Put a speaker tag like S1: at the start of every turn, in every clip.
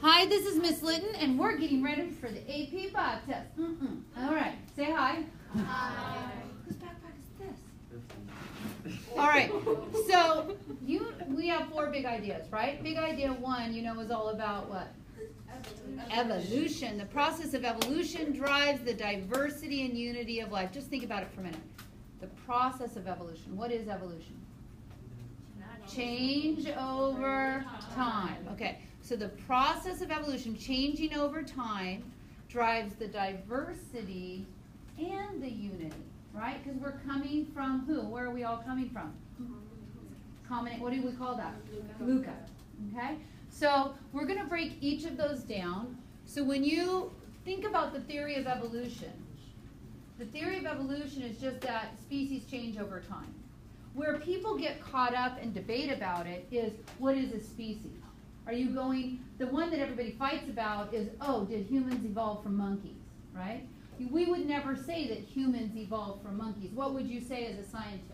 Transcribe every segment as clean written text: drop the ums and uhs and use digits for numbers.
S1: Hi, this is Miss Litton, and we're getting ready for the AP Vibe test. All right, say hi.
S2: Hi.
S1: Whose backpack is this? All right, so we have 4 big ideas, right? Big idea 1, is all about what? Evolution. The process of evolution drives the diversity and unity of life. Just think about it for a minute. The process of evolution. What is evolution? Change over time. Okay, so the process of evolution, changing over time, drives the diversity and the unity, right? Because we're coming from who? Where are we all coming from? Common. What do we call that? Luca. Okay, so we're going to break each of those down. So when you think about the theory of evolution, the theory of evolution is just that species change over time. Where people get caught up and debate about it is, what is a species? Are you going, the one that everybody fights about is, oh, did humans evolve from monkeys, right? We would never say that humans evolved from monkeys. What would you say as a scientist?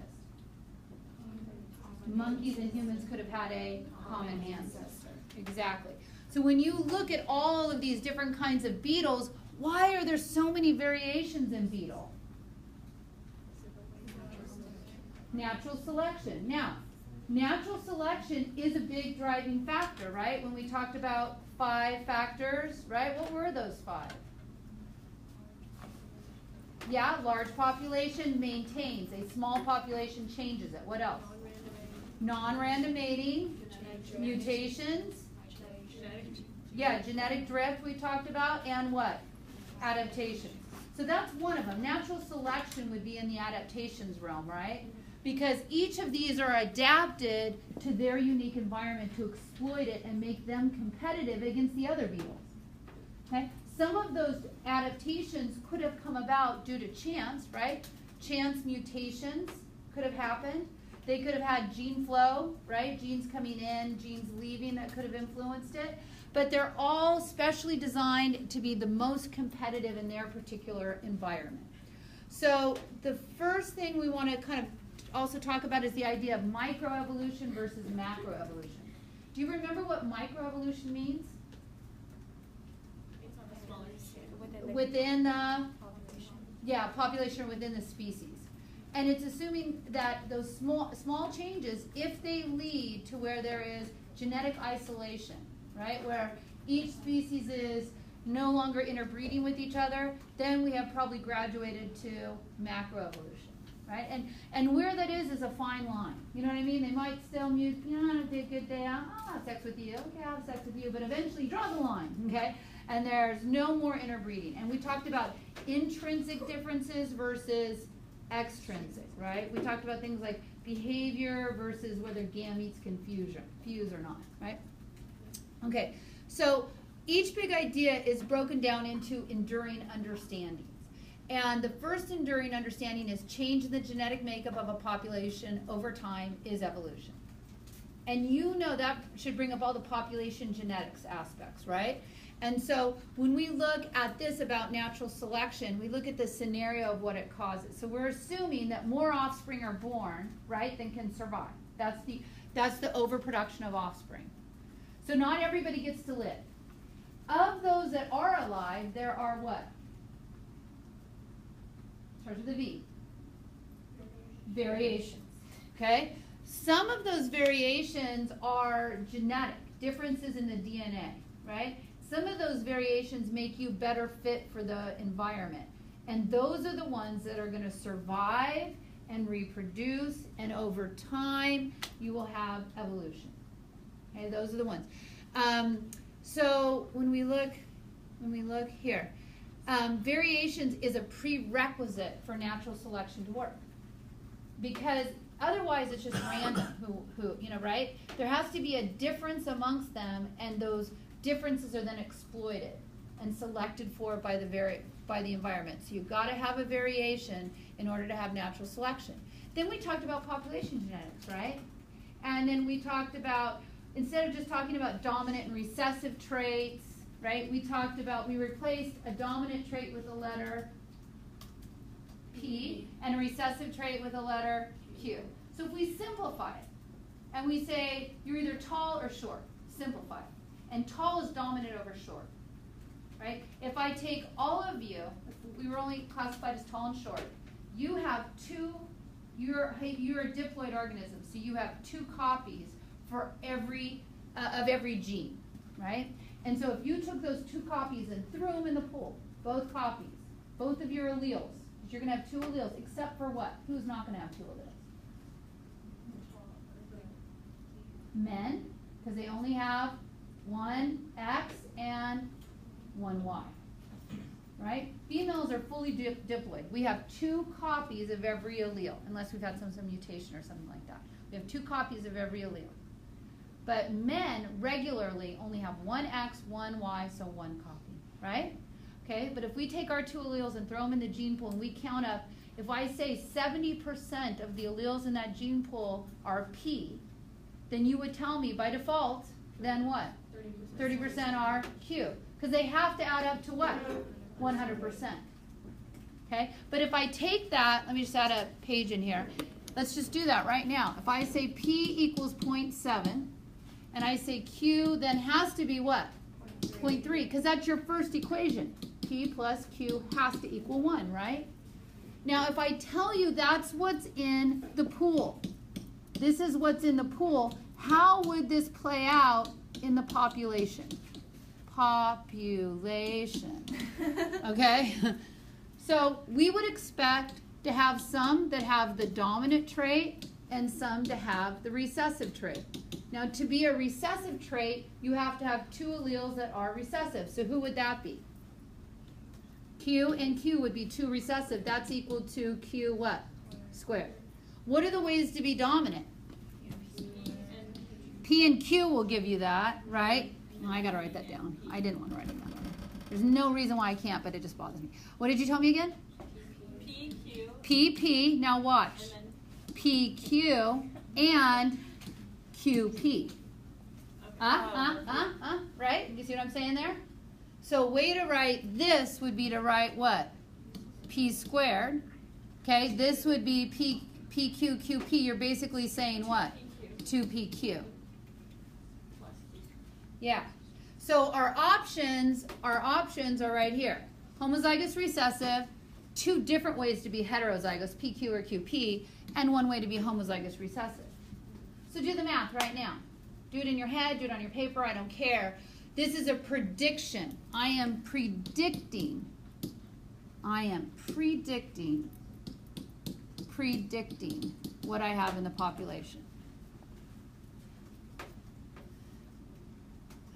S1: Monkeys and humans could have had a common ancestor. Exactly. So when you look at all of these different kinds of beetles, why are there so many variations in beetle? Natural selection. Now, natural selection is a big driving factor, right? When we talked about 5 factors, right? What were those 5? Yeah, large population maintains. A small population changes it. What else? Non-random mating, mutations. Yeah, genetic drift we talked about, and what? Adaptation. So that's one of them. Natural selection would be in the adaptations realm, right? Because each of these are adapted to their unique environment to exploit it and make them competitive against the other beetles. Okay? Some of those adaptations could have come about due to chance, right? Chance mutations could have happened. They could have had gene flow, right? Genes coming in, genes leaving that could have influenced it. But they're all specially designed to be the most competitive in their particular environment. So the first thing we want to kind of also talk about is the idea of microevolution versus macroevolution. Do you remember what microevolution means?
S2: It's on a smaller scale.
S1: Within the population. Yeah, population within the species. And it's assuming that those small changes, if they lead to where there is genetic isolation, right, where each species is no longer interbreeding with each other, then we have probably graduated to macroevolution. Right? And where that is a fine line. You know what I mean? They might still mute, it'd be a good day, I'll have sex with you, okay, I'll have sex with you, but eventually draw the line, okay? And there's no more interbreeding. And we talked about intrinsic differences versus extrinsic, right? We talked about things like behavior versus whether gametes can fuse or not, right? Okay, so each big idea is broken down into enduring understandings. And the first enduring understanding is change in the genetic makeup of a population over time is evolution. And that should bring up all the population genetics aspects, right? And so when we look at this about natural selection, we look at the scenario of what it causes. So we're assuming that more offspring are born, right, than can survive. That's the overproduction of offspring. So not everybody gets to live. Of those that are alive, there are what? Starts with a V. Variations. Okay? Some of those variations are genetic, differences in the DNA, right? Some of those variations make you better fit for the environment. And those are the ones that are going to survive and reproduce, and over time, you will have evolution. Okay, those are the ones. So when we look here, variations is a prerequisite for natural selection to work, because otherwise it's just random who right? There has to be a difference amongst them, and those differences are then exploited and selected for by the environment. So you've got to have a variation in order to have natural selection. Then we talked about population genetics, right? And then we talked about, instead of just talking about dominant and recessive traits, right, we replaced a dominant trait with a letter P and a recessive trait with a letter Q. So if we simplify it and we say you're either tall or short, simplify it. and tall is dominant over short, right? If I take all of you, if we were only classified as tall and short, you have you're a diploid organism, so you have 2 copies for every gene, right? And so if you took those 2 copies and threw them in the pool, both copies, both of your alleles, you're going to have 2 alleles, except for what? Who's not going to have 2 alleles? Men, because they only have 1 X and 1 Y, right? Females are fully diploid. We have 2 copies of every allele, unless we've had some mutation or something like that. We have 2 copies of every allele. But men regularly only have 1 X, 1 Y, so 1 copy, right? Okay, but if we take our 2 alleles and throw them in the gene pool and we count up, if I say 70% of the alleles in that gene pool are P, then you would tell me by default, then what? 30% are Q. Because they have to add up to what? 100%. Okay, but if I take that, let me just add a page in here. Let's just do that right now. If I say P equals 0.7, and I say Q then has to be what? 0.3, because that's your first equation. P plus Q has to equal 1, right? Now, if I tell you that's what's in the pool, this is what's in the pool, how would this play out in the population? Population. Okay? So we would expect to have some that have the dominant trait and some to have the recessive trait. Now, to be a recessive trait, you have to have 2 alleles that are recessive. So who would that be? Q and Q would be 2 recessive. That's equal to Q what? Squared. What are the ways to be dominant? P and Q will give you that, right? Oh, I got to write that down. I didn't want to write it down. There's no reason why I can't, but it just bothers me. What did you tell me again?
S2: PQ.
S1: PP. Now watch. PQ and QP. Right? You see what I'm saying there? So way to write this would be to write what? P squared. Okay, this would be PQ, QP. You're basically saying what? 2PQ. Yeah. So our options are right here. Homozygous recessive, 2 different ways to be heterozygous, PQ or QP, and 1 way to be homozygous recessive. So do the math right now. Do it in your head, do it on your paper, I don't care. This is a prediction. I am predicting what I have in the population.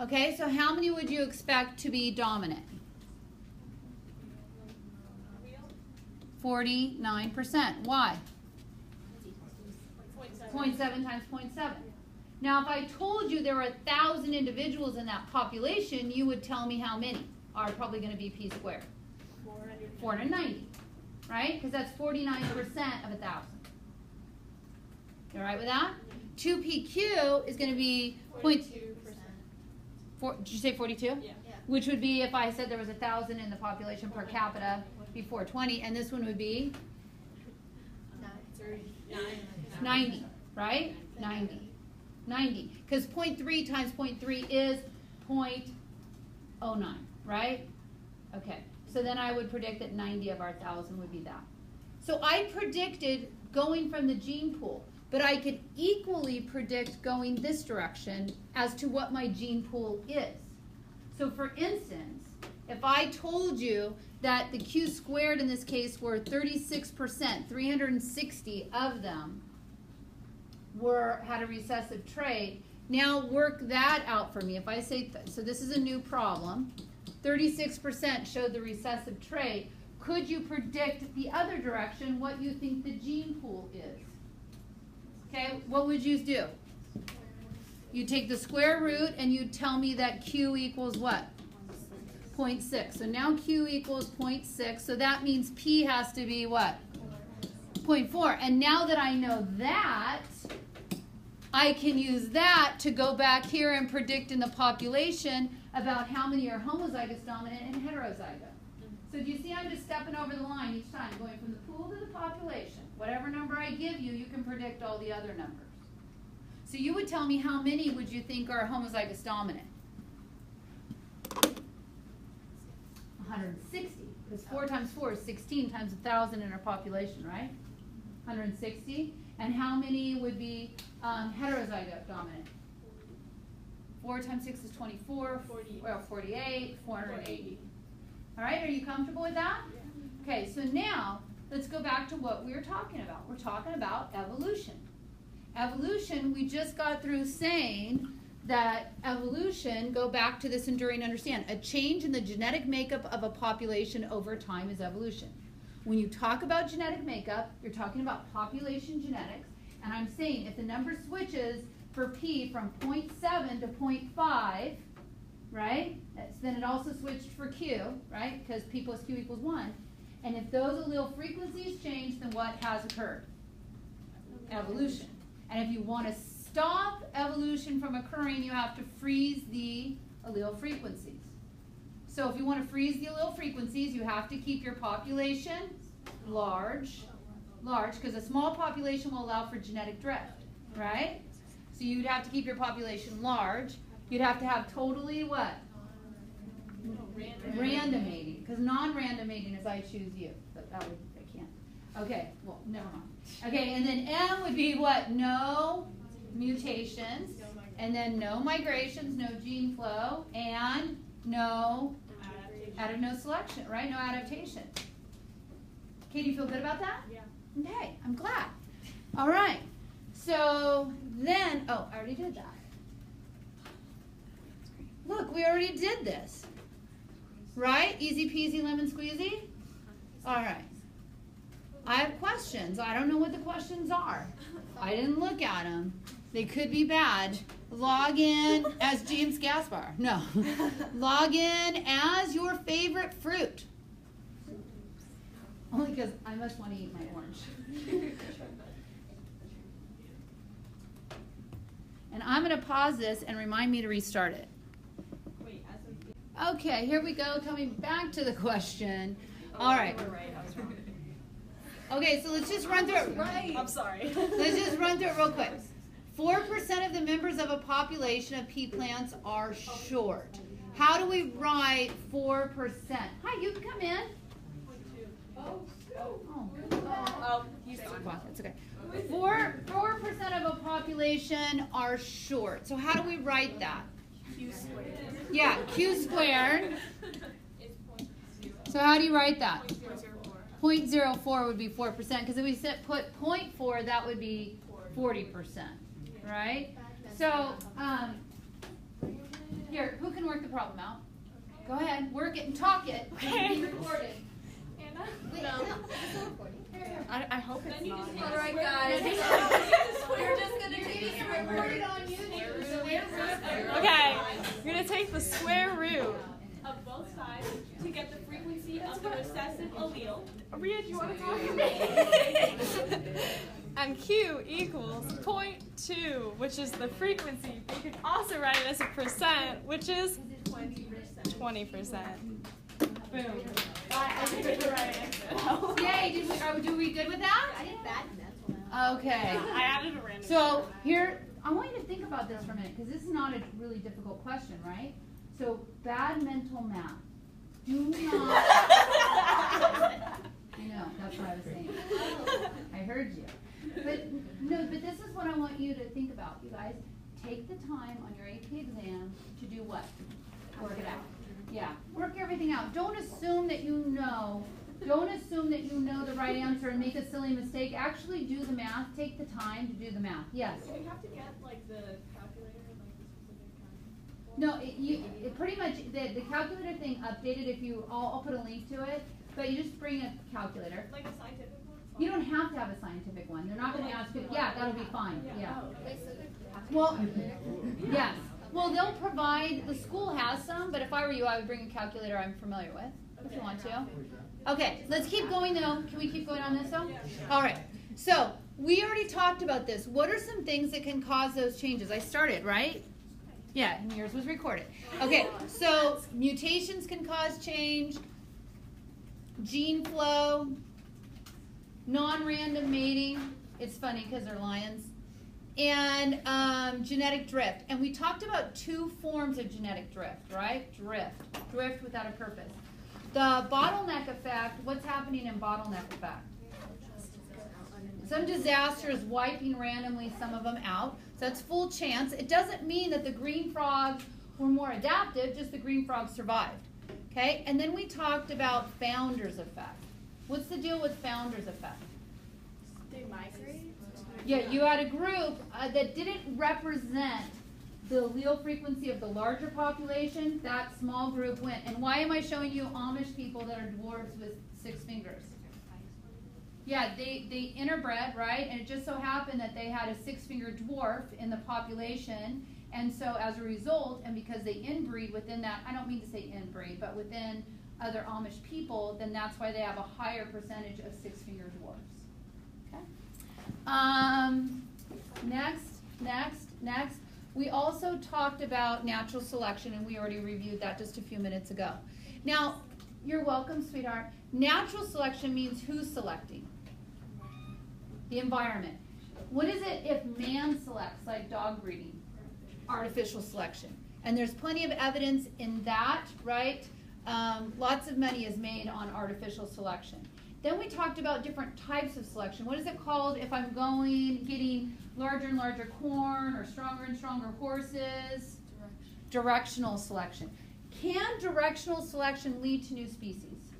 S1: Okay, so how many would you expect to be dominant? 49%. Why? 0.7 times 0.7. Now, if I told you there were 1,000 individuals in that population, you would tell me how many are probably going to be P squared? 490, right? Because that's 49% of 1,000. You all right with that? 2PQ is going to be 0.2%. Did you say 42?
S2: Yeah.
S1: Which would be if I said there was 1,000 in the population per capita, be 420, and this one would be 90, right? 90. Because 0.3 times 0.3 is 0.09, right? Okay. So then I would predict that 90 of our 1,000 would be that. So I predicted going from the gene pool, but I could equally predict going this direction as to what my gene pool is. So for instance, if I told you that the Q squared in this case were 36%, 360 of them had a recessive trait, now work that out for me. If I say, so this is a new problem, 36% showed the recessive trait, could you predict the other direction what you think the gene pool is? Okay, what would you do? You take the square root and you tell me that Q equals what? 0.6. So now Q equals 0.6. So that means P has to be what? 0.4. And now that I know that, I can use that to go back here and predict in the population about how many are homozygous dominant and heterozygous. So do you see I'm just stepping over the line each time, going from the pool to the population. Whatever number I give you, you can predict all the other numbers. So you would tell me how many would you think are homozygous dominant? 160, because 4 times 4 is 16 times 1,000 in our population, right? 160. And how many would be heterozygote dominant? 4 times 6 is 24, 48, 480. All right, are you comfortable with that? Okay, so now let's go back to what we were talking about. We're talking about evolution. Evolution, we just got through saying that evolution, go back to this enduring understand, a change in the genetic makeup of a population over time is evolution. When you talk about genetic makeup, you're talking about population genetics, and I'm saying if the number switches for P from 0.7 to 0.5, right, then it also switched for Q, right, because P plus Q equals 1, and if those allele frequencies change, then what has occurred? Evolution. And if you want to stop evolution from occurring, you have to freeze the allele frequencies. So if you want to freeze the allele frequencies, you have to keep your population large, because a small population will allow for genetic drift, right? So you'd have to keep your population large. You'd have to have totally what? Random mating, because non-random mating is I choose you. But that would, I can't. Okay, well, never mind. Okay, and then M would be what? No mutations, and then no migrations, no gene flow, and no selection, right? No adaptation. Okay, do you feel good about that?
S2: Yeah.
S1: Okay, I'm glad. All right. So then, oh, I already did that. Look, we already did this. Right? Easy peasy lemon squeezy? All right. I have questions. I don't know what the questions are. I didn't look at them. They could be bad. Log in as James Gaspar. No. Log in as your favorite fruit. Only because I must want to eat my orange. And I'm going to pause this and remind me to restart it. Okay, here we go. Coming back to the question. All right.
S2: You were right. I was wrong.
S1: Okay, so let's just run through it.
S2: Right. I'm sorry.
S1: Let's just run through it real quick. 4% of the members of a population of pea plants are short. How do we write 4%? Hi, you can come in.
S2: Oh, he's gone.
S1: That's okay. 4% of a population are short. So how do we write that?
S2: Q squared.
S1: Yeah, Q squared. So how do you write that? 0.04 would be 4%, because if we put 0.4, that would be 40%, right? So, here, who can work the problem out? Go ahead, work it and talk it.
S2: Okay.
S1: Be recorded.
S2: Anna?
S1: No.
S2: I hope it's not.
S1: All right, guys.
S2: We're just going to take
S1: It's recorded on YouTube. So
S2: Okay, we're going to take the square root of both sides to get the frequency of the recessive allele. Rhea, do you want to talk to me? And Q equals 0.2, which is the frequency. You can also write it as a percent, which is 20%. Boom. I think it's the right answer.
S1: Yay, do we good with that?
S3: I did bad mental math.
S1: Okay.
S2: I added a random.
S1: So here, I want you to think about this for a minute, because this is not a really difficult question, right? So bad mental math. Do not. I know, that's what I was saying. I heard you. But no, but this is what I want you to think about, you guys. Take the time on your AP exam to do what? Work it out. Yeah, work everything out. Don't assume that you know. Don't assume that you know the right answer and make a silly mistake. Actually do the math. Take the time to do the math. Yes?
S2: Do we have to get like the calculator, like the specific kind?
S1: No, it pretty much, the calculator thing updated if you, I'll put a link to it, but you just bring a calculator.
S2: Like a scientific one?
S1: You don't have to have a scientific one. They're not going to ask you, yeah, that'll be fine, yeah.
S3: Wait, so there's
S1: Well, yes. Well, they'll provide, the school has some, but if I were you, I would bring a calculator I'm familiar with, if you want to. Okay, let's keep going though. Can we keep going on this though? All right. So, we already talked about this. What are some things that can cause those changes? I started, right? Yeah, and yours was recorded. Okay, so mutations can cause change, gene flow, non-random mating. It's funny because they're lions. And genetic drift. And we talked about two forms of genetic drift, right? Drift without a purpose. The bottleneck effect, what's happening in bottleneck effect? Some disaster is wiping randomly some of them out. So it's full chance. It doesn't mean that the green frogs were more adaptive, just the green frogs survived. Okay? And then we talked about founder's effect. What's the deal with founder's effect?
S2: They migrate?
S1: Yeah, you had a group that didn't represent the allele frequency of the larger population. That small group went. And why am I showing you Amish people that are dwarves with 6 fingers? Yeah, they interbred, right? And it just so happened that they had a 6-finger dwarf in the population. And so as a result, and because they inbreed within that, I don't mean to say inbreed, but within other Amish people, then that's why they have a higher percentage of 6-finger dwarfs. Okay. Next. We also talked about natural selection, and we already reviewed that just a few minutes ago. Now, you're welcome, sweetheart. Natural selection means who's selecting? The environment. What is it if man selects, like dog breeding? Artificial selection. And there's plenty of evidence in that, right? Lots of money is made on artificial selection. Then we talked about different types of selection. What is it called if I'm getting larger and larger corn or stronger and stronger horses? Directional selection. Can directional selection lead to new species?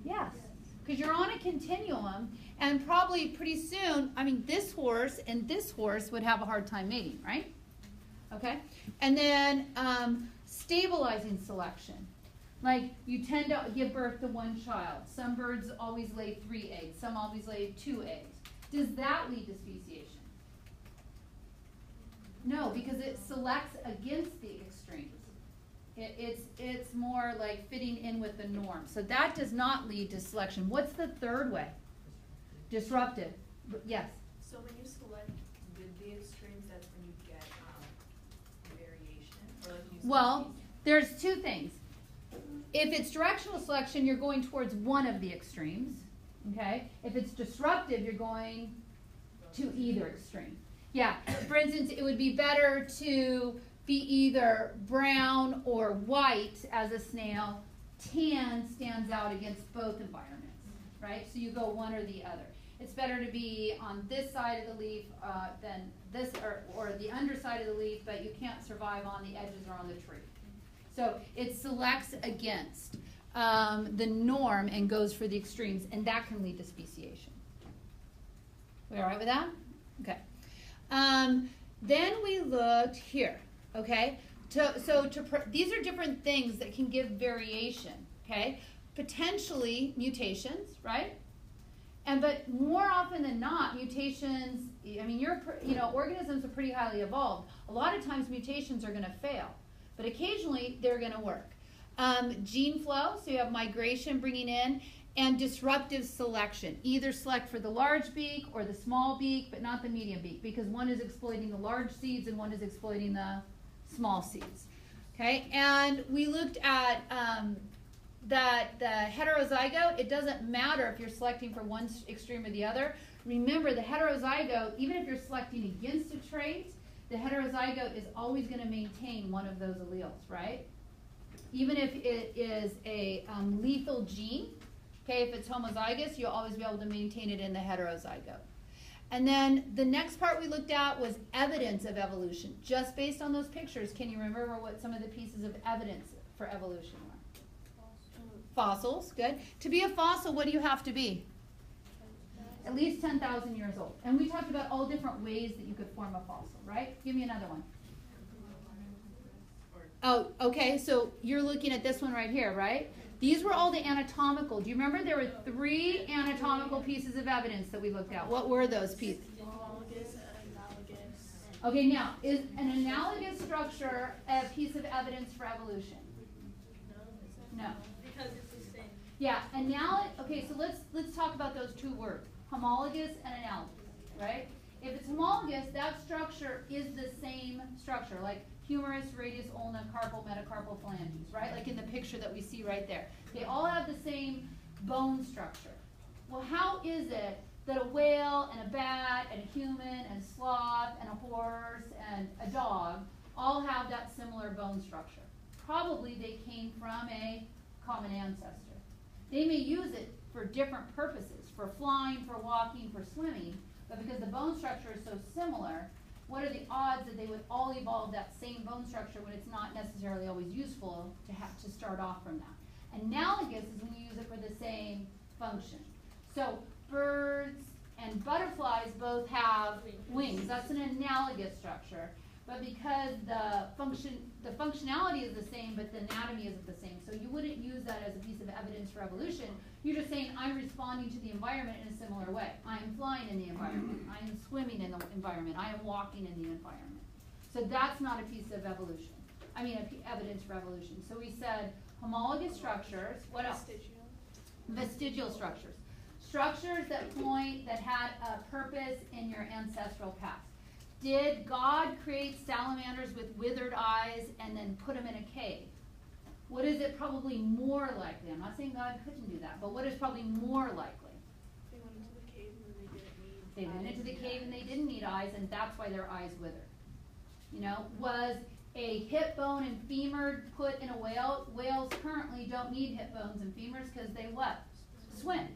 S1: Yes, because you're on a continuum, and probably pretty soon, I mean, this horse and this horse would have a hard time mating, right? Okay, and then stabilizing selection. Like, you tend to give birth to one child. Some birds always lay 3 eggs. Some always lay 2 eggs. Does that lead to speciation? No, because it selects against the extremes. It's more like fitting in with the norm. So that does not lead to selection. What's the third way? Disruptive. Yes?
S3: So when you select with the extremes, that's when you get variation? Or like you
S1: Well, there's 2 things. If it's directional selection, you're going towards one of the extremes. Okay? If it's disruptive, you're going to either extreme. Yeah, for instance, it would be better to be either brown or white as a snail. Tan stands out against both environments, right? So you go one or the other. It's better to be on this side of the leaf than this, or the underside of the leaf, but you can't survive on the edges or on the tree. So it selects against the norm and goes for the extremes, and that can lead to speciation. We all right with that? Okay. Then we looked here, okay? These are different things that can give variation, okay? Potentially mutations, right? But more often than not, mutations, I mean, organisms are pretty highly evolved. A lot of times mutations are going to fail, but occasionally they're going to work. Gene flow, so you have migration bringing in, and disruptive selection. Either select for the large beak or the small beak, but not the medium beak, because one is exploiting the large seeds and one is exploiting the small seeds. Okay, and we looked at that the heterozygote, it doesn't matter if you're selecting for one extreme or the other. Remember, the heterozygote, even if you're selecting against a trait, the heterozygote is always going to maintain one of those alleles, right? Even if it is a lethal gene, okay, if it's homozygous, you'll always be able to maintain it in the heterozygote. And then the next part we looked at was evidence of evolution. Just based on those pictures, can you remember what some of the pieces of evidence for evolution were? Fossils, good. To be a fossil, what do you have to be? At least 10,000 years old. And we talked about all different ways that you could form a fossil, right? Give me another one. Oh, okay, so you're looking at this one right here, right? These were all the anatomical. Do you remember there were 3 anatomical pieces of evidence that we looked at? What were those pieces?
S2: Analogous and analogous.
S1: Okay, now, is an analogous structure a piece of evidence for evolution? No.
S2: Because it's the same.
S1: Yeah, okay, so let's talk about those 2 words, homologous and analogous, right? If it's homologous, that structure is the same structure, like humerus, radius, ulna, carpal, metacarpal phalanges, right? Like in the picture that we see right there. They all have the same bone structure. Well, how is it that a whale and a bat and a human and a sloth and a horse and a dog all have that similar bone structure? Probably they came from a common ancestor. They may use it for different purposes, for flying, for walking, for swimming, but because the bone structure is so similar, what are the odds that they would all evolve that same bone structure when it's not necessarily always useful to have to start off from that? Analogous is when you use it for the same function. So birds and butterflies both have wings. That's an analogous structure. But because the functionality is the same, but the anatomy isn't the same, so you wouldn't use that as a piece of evidence for evolution. You're just saying, I'm responding to the environment in a similar way. I am flying in the environment. I am swimming in the environment. I am walking in the environment. So that's not a piece of evolution. I mean, evidence for evolution. So we said homologous structures. What else? Vestigial structures. Structures that point, that had a purpose in your ancestral past. Did God create salamanders with withered eyes and then put them in a cave? What is it probably more likely? I'm not saying God couldn't do that, but what is probably more likely?
S2: They went into the cave and they didn't need
S1: They went into the cave and they didn't need eyes, and that's why their eyes withered. You know, was a hip bone and femur put in a whale? Whales currently don't need hip bones and femurs because they what? Swim.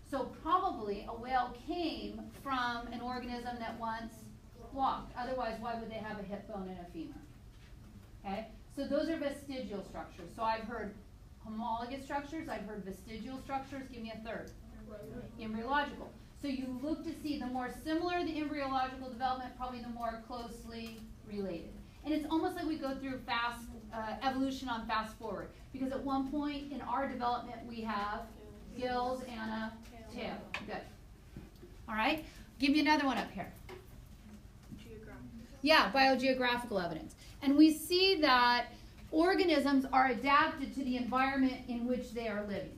S1: So probably a whale came from an organism that once walked. Otherwise, why would they have a hip bone and a femur? Okay? So those are vestigial structures. So I've heard homologous structures, I've heard vestigial structures. Give me a third. Embryological. So you look to see the more similar the embryological development, probably the more closely related. And it's almost like we go through fast evolution on fast forward. Because at one point in our development, we have gills and a tail. Good. All right? Give me another one up here. Yeah, biogeographical evidence. And we see that organisms are adapted to the environment in which they are living.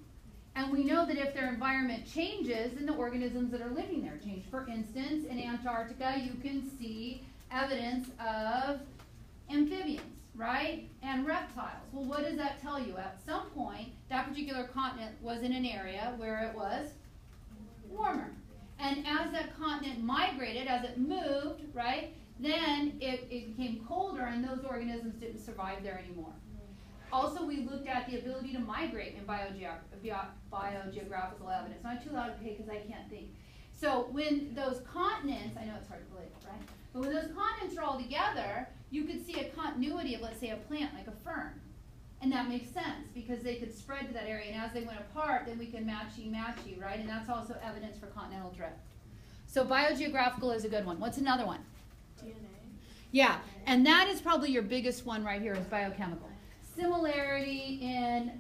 S1: And we know that if their environment changes, then the organisms that are living there change. For instance, in Antarctica, you can see evidence of amphibians, right? And reptiles. Well, what does that tell you? At some point, that particular continent was in an area where it was warmer. And as that continent migrated, as it moved, right, then it became colder and those organisms didn't survive there anymore. Also, we looked at the ability to migrate in biogeographical evidence. Not too loud to pay because I can't think. So when those continents, I know it's hard to believe, right? But when those continents are all together, you could see a continuity of, let's say, a plant like a fern. And that makes sense because they could spread to that area. And as they went apart, then we can matchy, right? And that's also evidence for continental drift. So biogeographical is a good one. What's another one?
S2: DNA.
S1: Yeah, and that is probably your biggest one right here is biochemical. Similarity in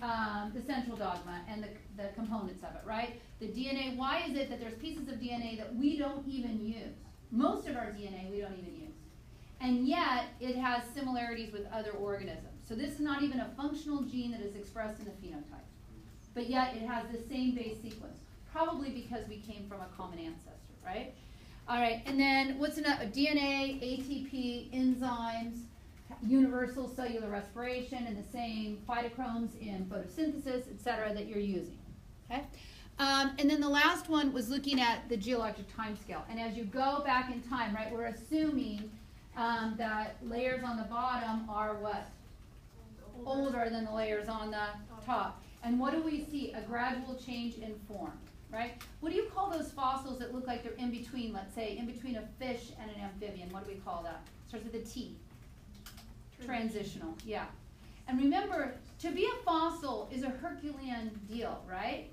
S1: the central dogma and the components of it, right? The DNA, why is it that there's pieces of DNA that we don't even use? Most of our DNA we don't even use. And yet, it has similarities with other organisms. So this is not even a functional gene that is expressed in the phenotype. But yet, it has the same base sequence. Probably because we came from a common ancestor, right? All right, and then what's another? DNA, ATP, enzymes, universal cellular respiration, and the same phytochromes in photosynthesis, et cetera, that you're using. Okay? And then the last one was looking at the geologic timescale. And as you go back in time, right, we're assuming that layers on the bottom are what? Older than the layers on the top. And what do we see? A gradual change in form. Right? What do you call those fossils that look like they're in between, let's say, in between a fish and an amphibian? What do we call that? Starts with a T. Transitional, yeah. And remember, to be a fossil is a Herculean deal, right?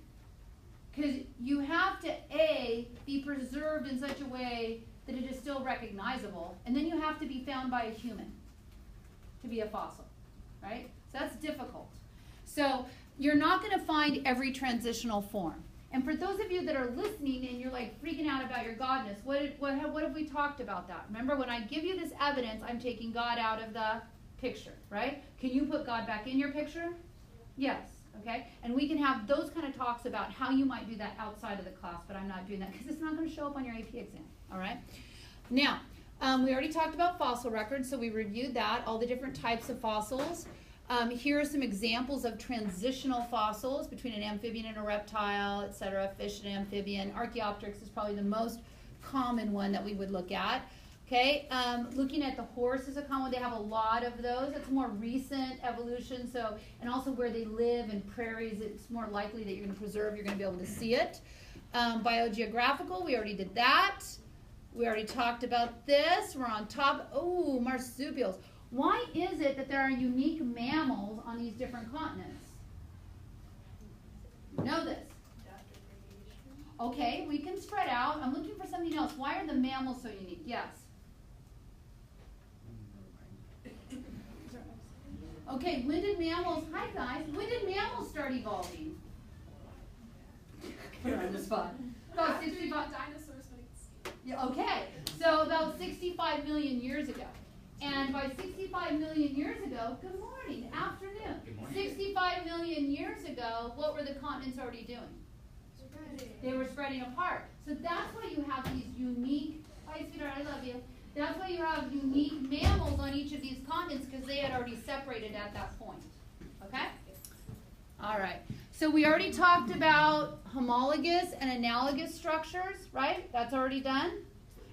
S1: Because you have to, A, be preserved in such a way that it is still recognizable, and then you have to be found by a human to be a fossil, right? So that's difficult. So you're not going to find every transitional form. And for those of you that are listening and you're like freaking out about your godness, what have we talked about that? Remember, when I give you this evidence, I'm taking God out of the picture, right? Can you put God back in your picture? Yes, okay? And we can have those kind of talks about how you might do that outside of the class, but I'm not doing that because it's not going to show up on your AP exam, all right? Now, we already talked about fossil records, so we reviewed that, all the different types of fossils. Here are some examples of transitional fossils between an amphibian and a reptile, et cetera, fish and amphibian. Archaeopteryx is probably the most common one that we would look at. Okay, looking at the horse is a common one. They have a lot of those. It's more recent evolution. So, and also where they live in prairies, it's more likely that you're going to preserve. You're going to be able to see it. Biogeographical, we already did that. We already talked about this. We're on top. Oh, marsupials. Why is it that there are unique mammals on these different continents? You know this. Okay, we can spread out. I'm looking for something else. Why are the mammals so unique? Yes. Okay, when did mammals, hi guys, when did mammals start evolving? Put her on the spot. About 65
S2: dinosaurs went extinct.
S1: Yeah, okay, so about 65 million years ago. And by 65 million years ago, good morning, afternoon.
S4: Good morning.
S1: 65 million years ago, what were the continents already doing?
S3: Spreading.
S1: They were spreading apart. So that's why you have these unique, hi sweetheart, I love you. That's why you have unique mammals on each of these continents, because they had already separated at that point. Okay? All right. So we already talked about homologous and analogous structures, right? That's already done.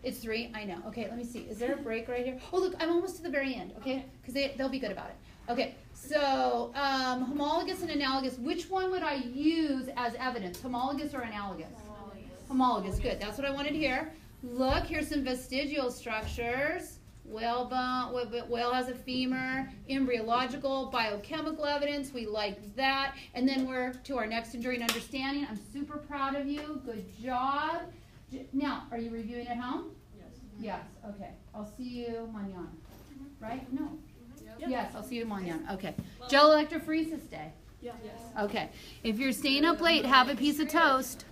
S1: It's 3. I know. Okay, let me see. Is there a break right here? Oh, look, I'm almost to the very end, okay? Because they'll be good about it. Okay, so homologous and analogous, which one would I use as evidence? Homologous or analogous? Homologous, good. That's what I wanted to hear. Look, here's some vestigial structures. Whale bone, whale has a femur, embryological, biochemical evidence, we like that. And then we're to our next enduring understanding. I'm super proud of you. Good job. Now, are you reviewing at home?
S3: Yes.
S1: Yes, okay. I'll see you mañana. Right? No.
S2: Yep.
S1: Yes, I'll see you mañana. Okay. Gel electrophoresis day.
S2: Yeah.
S1: Okay. If you're staying up late, have a piece of toast.